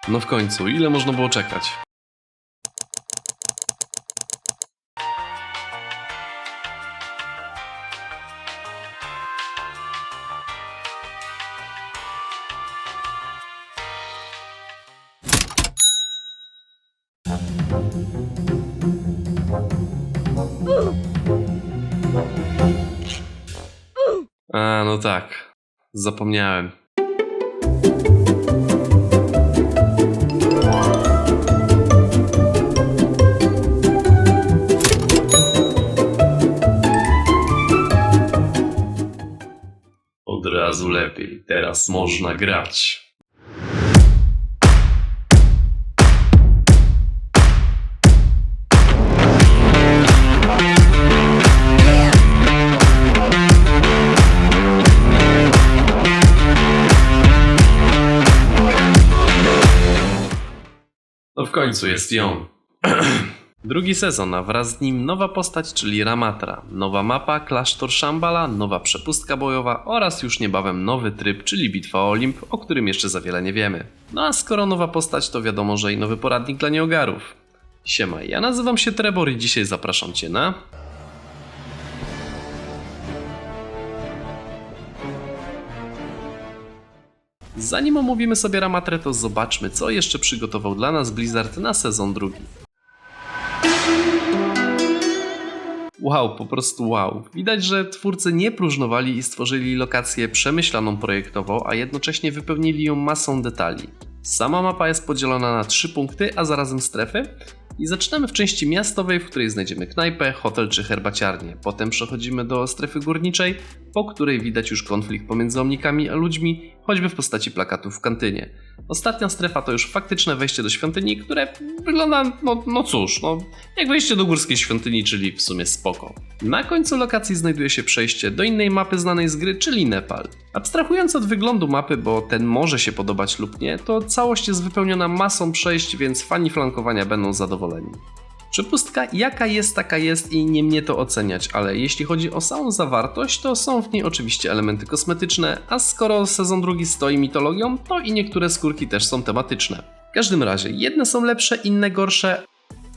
No w końcu, ile można było czekać? A, no tak. Zapomniałem. Od razu lepiej. Teraz można grać. No w końcu jest i on. Drugi sezon, a wraz z nim nowa postać, czyli Ramatra. Nowa mapa, klasztor Shambhala, nowa przepustka bojowa oraz już niebawem nowy tryb, czyli bitwa o Olimp, o którym jeszcze za wiele nie wiemy. No a skoro nowa postać, to wiadomo, że i nowy poradnik dla nieogarów. Siema, ja nazywam się Trebor i dzisiaj zapraszam Cię na... Zanim omówimy sobie Ramatrę, to zobaczmy, co jeszcze przygotował dla nas Blizzard na sezon drugi. Wow, po prostu wow. Widać, że twórcy nie próżnowali i stworzyli lokację przemyślaną projektowo, a jednocześnie wypełnili ją masą detali. Sama mapa jest podzielona na 3 punkty, a zarazem strefy. I zaczynamy w części miastowej, w której znajdziemy knajpę, hotel czy herbaciarnię. Potem przechodzimy do strefy górniczej, po której widać już konflikt pomiędzy omnikami a ludźmi, choćby w postaci plakatów w kantynie. Ostatnia strefa to już faktyczne wejście do świątyni, które wygląda, no cóż, jak wejście do górskiej świątyni, czyli w sumie spoko. Na końcu lokacji znajduje się przejście do innej mapy znanej z gry, czyli Nepal. Abstrahując od wyglądu mapy, bo ten może się podobać lub nie, to całość jest wypełniona masą przejść, więc fani flankowania będą zadowoleni. Przepustka jaka jest, taka jest i nie mnie to oceniać, ale jeśli chodzi o samą zawartość, to są w niej oczywiście elementy kosmetyczne, a skoro sezon drugi stoi mitologią, to i niektóre skórki też są tematyczne. W każdym razie, jedne są lepsze, inne gorsze,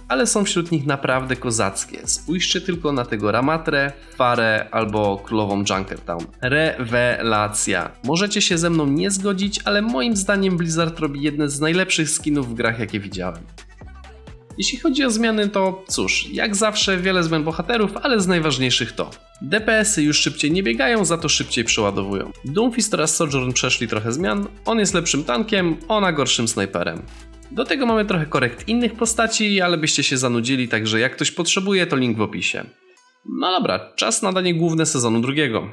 ale są wśród nich naprawdę kozackie. Spójrzcie tylko na tego Ramatrę, Farę albo królową Junkertown. Rewelacja. Możecie się ze mną nie zgodzić, ale moim zdaniem Blizzard robi jedne z najlepszych skinów w grach, jakie widziałem. Jeśli chodzi o zmiany, to cóż, jak zawsze wiele zmian bohaterów, ale z najważniejszych to DPS-y już szybciej nie biegają, za to szybciej przeładowują. Doomfist oraz Sojourn przeszli trochę zmian, on jest lepszym tankiem, ona gorszym snajperem. Do tego mamy trochę korekt innych postaci, ale byście się zanudzili, także jak ktoś potrzebuje, to link w opisie. No dobra, czas na danie główne sezonu drugiego.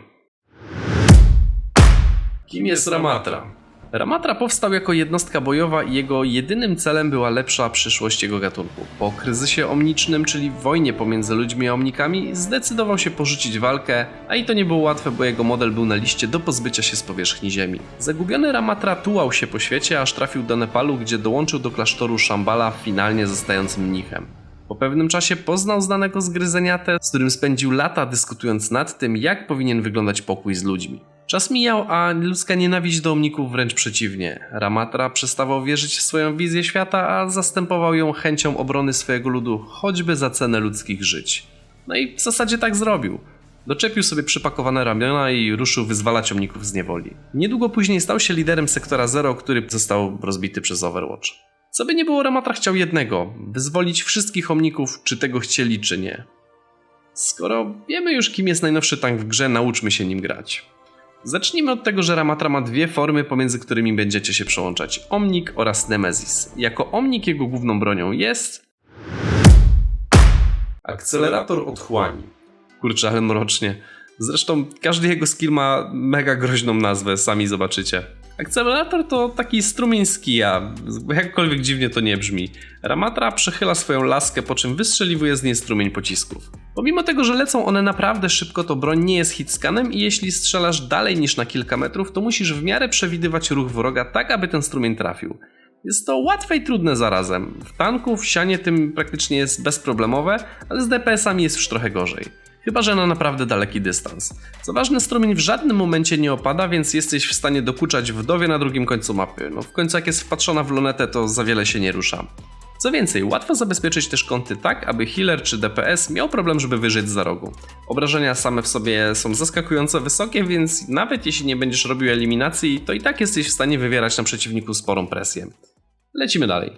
Kim jest Ramatra? Ramatra powstał jako jednostka bojowa i jego jedynym celem była lepsza przyszłość jego gatunku. Po kryzysie omnicznym, czyli wojnie pomiędzy ludźmi a omnikami, zdecydował się porzucić walkę, a i to nie było łatwe, bo jego model był na liście do pozbycia się z powierzchni ziemi. Zagubiony Ramatra tułał się po świecie, aż trafił do Nepalu, gdzie dołączył do klasztoru Shambhala, finalnie zostając mnichem. Po pewnym czasie poznał znanego zgryzeniatę, z którym spędził lata dyskutując nad tym, jak powinien wyglądać pokój z ludźmi. Czas mijał, a ludzka nienawiść do omników wręcz przeciwnie. Ramatra przestawał wierzyć w swoją wizję świata, a zastępował ją chęcią obrony swojego ludu, choćby za cenę ludzkich żyć. No i w zasadzie tak zrobił. Doczepił sobie przypakowane ramiona i ruszył wyzwalać omników z niewoli. Niedługo później stał się liderem sektora Zero, który został rozbity przez Overwatch. Co by nie było, Ramatra chciał jednego – wyzwolić wszystkich omników, czy tego chcieli, czy nie. Skoro wiemy już, kim jest najnowszy tank w grze, nauczmy się nim grać. Zacznijmy od tego, że Ramatra ma dwie formy, pomiędzy którymi będziecie się przełączać. Omnik oraz Nemesis. Jako Omnik jego główną bronią jest... Akcelerator otchłani. Kurczę, ale mrocznie. Zresztą każdy jego skill ma mega groźną nazwę, sami zobaczycie. Akcelerator to taki strumień z kija, jakkolwiek dziwnie to nie brzmi. Ramatra przechyla swoją laskę, po czym wystrzeliwuje z niej strumień pocisków. Pomimo tego, że lecą one naprawdę szybko, to broń nie jest hitscanem i jeśli strzelasz dalej niż na kilka metrów, to musisz w miarę przewidywać ruch wroga tak, aby ten strumień trafił. Jest to łatwe i trudne zarazem. W tanku, w sianie tym praktycznie jest bezproblemowe, ale z DPS-ami jest już trochę gorzej. chyba że na naprawdę daleki dystans. Co ważne, strumień w żadnym momencie nie opada, więc jesteś w stanie dokuczać wdowie na drugim końcu mapy. No w końcu jak jest wpatrzona w lunetę, to za wiele się nie rusza. Co więcej, łatwo zabezpieczyć też kąty tak, aby healer czy DPS miał problem, żeby wyżyć za rogu. Obrażenia same w sobie są zaskakująco wysokie, więc nawet jeśli nie będziesz robił eliminacji, to i tak jesteś w stanie wywierać na przeciwniku sporą presję. Lecimy dalej.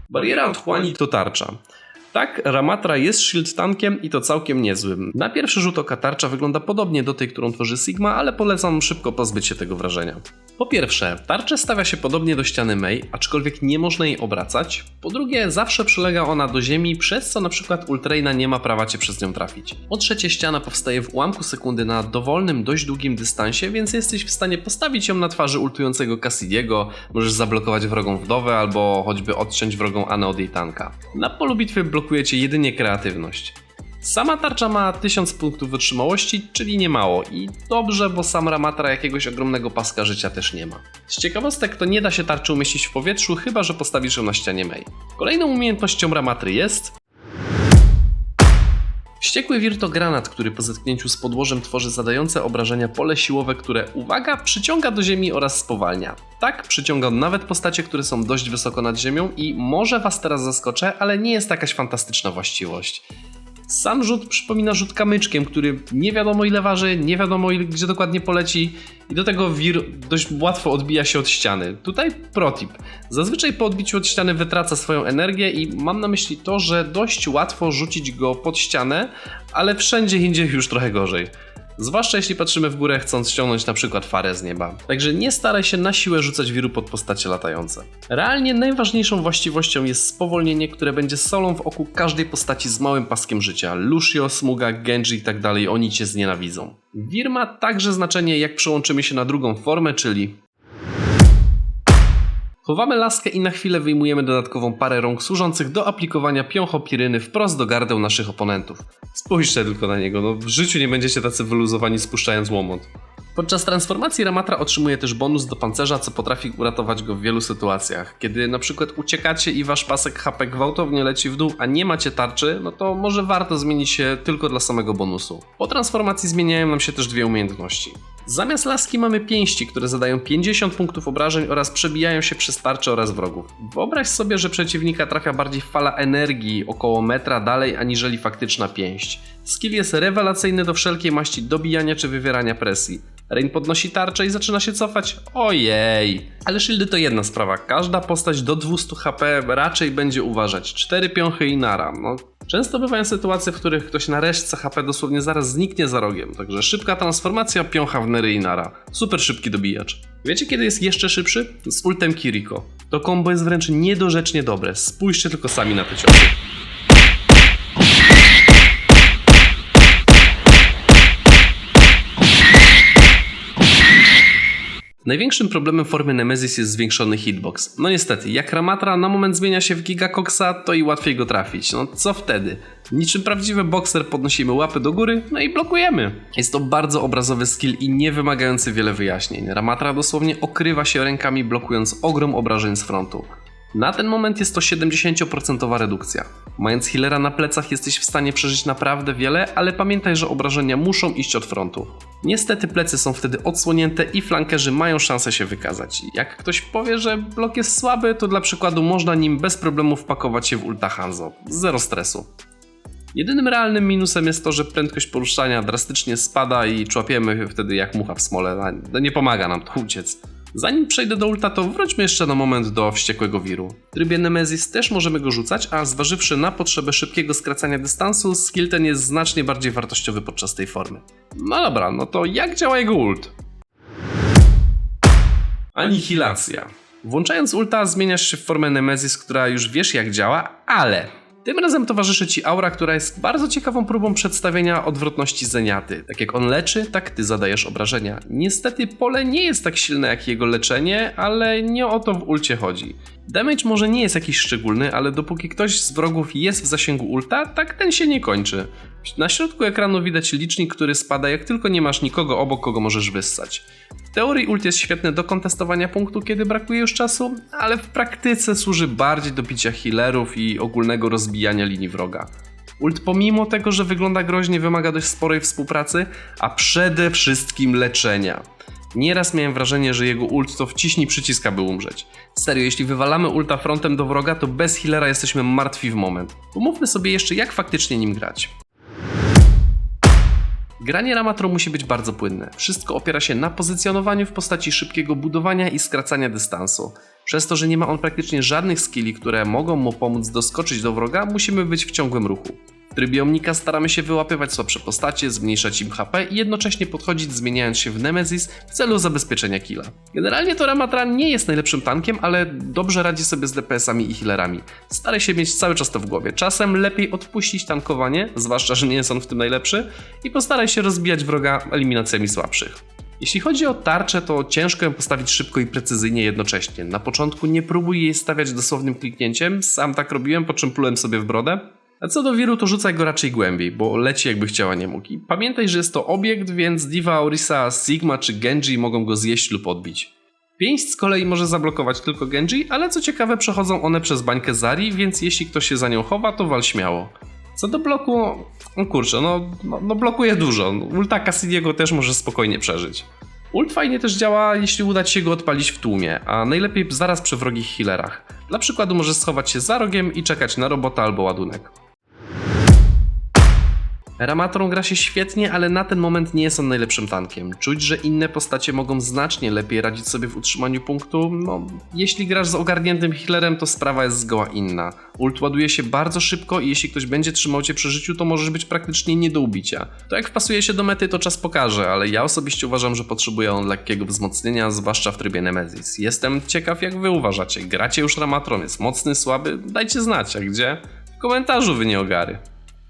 Bariera otchłani to tarcza. Tak, Ramatra jest shield tankiem i to całkiem niezłym. Na pierwszy rzut oka tarcza wygląda podobnie do tej, którą tworzy Sigma, ale polecam szybko pozbyć się tego wrażenia. Po pierwsze, tarczę stawia się podobnie do ściany Mei, aczkolwiek nie można jej obracać. Po drugie, zawsze przylega ona do ziemi, przez co np. Ultraina nie ma prawa cię przez nią trafić. Po trzecie, ściana powstaje w ułamku sekundy na dowolnym, dość długim dystansie, więc jesteś w stanie postawić ją na twarzy ultującego Cassidiego, możesz zablokować wrogą wdowę albo choćby odciąć wrogą Anę od jej tanka. Na polu bitwy blokuje cię jedynie kreatywność. Sama tarcza ma 1000 punktów wytrzymałości, czyli nie mało i dobrze, bo sam Ramatra jakiegoś ogromnego paska życia też nie ma. Z ciekawostek to nie da się tarczy umieścić w powietrzu, chyba że postawisz ją na ścianie Mei. Kolejną umiejętnością Ramatry jest wściekły wir to granat, który po zetknięciu z podłożem tworzy zadające obrażenia pole siłowe, które, uwaga, przyciąga do ziemi oraz spowalnia. Tak, przyciąga nawet postacie, które są dość wysoko nad ziemią i może was teraz zaskoczę, ale nie jest to jakaś fantastyczna właściwość. Sam rzut przypomina rzut kamyczkiem, który nie wiadomo ile waży, nie wiadomo gdzie dokładnie poleci i do tego wir dość łatwo odbija się od ściany. Tutaj protip. Zazwyczaj po odbiciu od ściany wytraca swoją energię i mam na myśli to, że dość łatwo rzucić go pod ścianę, ale wszędzie indziej już trochę gorzej. Zwłaszcza jeśli patrzymy w górę, chcąc ściągnąć na przykład farę z nieba. Także nie staraj się na siłę rzucać wiru pod postacie latające. Realnie najważniejszą właściwością jest spowolnienie, które będzie solą w oku każdej postaci z małym paskiem życia. Lucio, Smuga, Genji i tak dalej, oni cię znienawidzą. Wir ma także znaczenie, jak przełączymy się na drugą formę, czyli chowamy laskę i na chwilę wyjmujemy dodatkową parę rąk służących do aplikowania piąchopiryny wprost do gardeł naszych oponentów. Spójrzcie tylko na niego, no w życiu nie będziecie tacy wyluzowani spuszczając łomot. Podczas transformacji Ramatra otrzymuje też bonus do pancerza, co potrafi uratować go w wielu sytuacjach. Kiedy na przykład uciekacie i wasz pasek HP gwałtownie leci w dół, a nie macie tarczy, no to może warto zmienić się tylko dla samego bonusu. Po transformacji zmieniają nam się też dwie umiejętności. Zamiast laski mamy pięści, które zadają 50 punktów obrażeń oraz przebijają się przez tarcze oraz wrogów. Wyobraź sobie, że przeciwnika trafia bardziej fala energii około metra dalej aniżeli faktyczna pięść. Skill jest rewelacyjny do wszelkiej maści dobijania czy wywierania presji. Rain podnosi tarczę i zaczyna się cofać. Ojej! Ale shieldy to jedna sprawa. Każda postać do 200 HP raczej będzie uważać. 4 piąchy i nara. No, często bywają sytuacje, w których ktoś na resztce HP dosłownie zaraz zniknie za rogiem. Także szybka transformacja, piącha w nery i nara. Super szybki dobijacz. Wiecie kiedy jest jeszcze szybszy? Z ultem Kiriko. To combo jest wręcz niedorzecznie dobre. Spójrzcie tylko sami na te ciosy. Największym problemem formy Nemesis jest zwiększony hitbox. No niestety, jak Ramatra na moment zmienia się w Gigacoxa, to i łatwiej go trafić. No co wtedy? Niczym prawdziwy bokser podnosimy łapy do góry, no i blokujemy. Jest to bardzo obrazowy skill i nie wymagający wiele wyjaśnień. Ramatra dosłownie okrywa się rękami, blokując ogrom obrażeń z frontu. Na ten moment jest to 70% redukcja. Mając healera na plecach jesteś w stanie przeżyć naprawdę wiele, ale pamiętaj, że obrażenia muszą iść od frontu. Niestety plecy są wtedy odsłonięte i flankerzy mają szansę się wykazać. Jak ktoś powie, że blok jest słaby, to dla przykładu można nim bez problemu wpakować się w ulta Hanzo. Zero stresu. Jedynym realnym minusem jest to, że prędkość poruszania drastycznie spada i człapiemy wtedy jak mucha w smole. Nie pomaga nam to uciec. Zanim przejdę do ulta, to wróćmy jeszcze na moment do wściekłego wiru. W trybie Nemesis też możemy go rzucać, a zważywszy na potrzebę szybkiego skracania dystansu, skill ten jest znacznie bardziej wartościowy podczas tej formy. No dobra, no to jak działa jego ult? Anihilacja. Włączając ulta zmieniasz się w formę Nemesis, która już wiesz jak działa, ale tym razem towarzyszy ci aura, która jest bardzo ciekawą próbą przedstawienia odwrotności Zeniaty. Tak jak on leczy, tak ty zadajesz obrażenia. Niestety pole nie jest tak silne jak jego leczenie, ale nie o to w ulcie chodzi. Damage może nie jest jakiś szczególny, ale dopóki ktoś z wrogów jest w zasięgu ulta, tak ten się nie kończy. Na środku ekranu widać licznik, który spada jak tylko nie masz nikogo obok, kogo możesz wyssać. W teorii ult jest świetny do kontestowania punktu, kiedy brakuje już czasu, ale w praktyce służy bardziej do bicia healerów i ogólnego rozbijania linii wroga. Ult pomimo tego, że wygląda groźnie, wymaga dość sporej współpracy, a przede wszystkim leczenia. Nieraz miałem wrażenie, że jego ult to wciśnij przycisk, aby umrzeć. Serio, jeśli wywalamy ulta frontem do wroga, to bez healera jesteśmy martwi w moment. Pomówmy sobie jeszcze, jak faktycznie nim grać. Granie Ramatro musi być bardzo płynne. Wszystko opiera się na pozycjonowaniu w postaci szybkiego budowania i skracania dystansu. Przez to, że nie ma on praktycznie żadnych skilli, które mogą mu pomóc doskoczyć do wroga, musimy być w ciągłym ruchu. W trybie Omnika staramy się wyłapywać słabsze postacie, zmniejszać im HP i jednocześnie podchodzić, zmieniając się w Nemesis w celu zabezpieczenia killa. Generalnie to Ramatra nie jest najlepszym tankiem, ale dobrze radzi sobie z DPS-ami i healerami. Staraj się mieć cały czas to w głowie. Czasem lepiej odpuścić tankowanie, zwłaszcza, że nie jest on w tym najlepszy, i postaraj się rozbijać wroga eliminacjami słabszych. Jeśli chodzi o tarczę, to ciężko ją postawić szybko i precyzyjnie jednocześnie. Na początku nie próbuj jej stawiać dosłownym kliknięciem, sam tak robiłem, po czym plułem sobie w brodę. A co do wiru, to rzucaj go raczej głębiej, bo leci jakby chciała nie mógł. I pamiętaj, że jest to obiekt, więc Diva, Orisa, Sigma czy Genji mogą go zjeść lub odbić. Pięść z kolei może zablokować tylko Genji, ale co ciekawe przechodzą one przez bańkę Zari, więc jeśli ktoś się za nią chowa, to wal śmiało. Co do bloku, kurczę, blokuje dużo. Ulta Cassidiego też może spokojnie przeżyć. Ult fajnie też działa, jeśli uda ci się go odpalić w tłumie, a najlepiej zaraz przy wrogich healerach. Dla przykładu możesz schować się za rogiem i czekać na robota albo ładunek. Ramatrą gra się świetnie, ale na ten moment nie jest on najlepszym tankiem. Czuć, że inne postacie mogą znacznie lepiej radzić sobie w utrzymaniu punktu. Jeśli grasz z ogarniętym healerem, to sprawa jest zgoła inna. Ult ładuje się bardzo szybko i jeśli ktoś będzie trzymał cię przy życiu, to możesz być praktycznie nie do ubicia. To jak wpasuje się do mety, to czas pokaże, ale ja osobiście uważam, że potrzebuje on lekkiego wzmocnienia, zwłaszcza w trybie Nemesis. Jestem ciekaw, jak wy uważacie. Gracie już Ramatrą, jest mocny, słaby? Dajcie znać, a gdzie? W komentarzu wy nie ogary.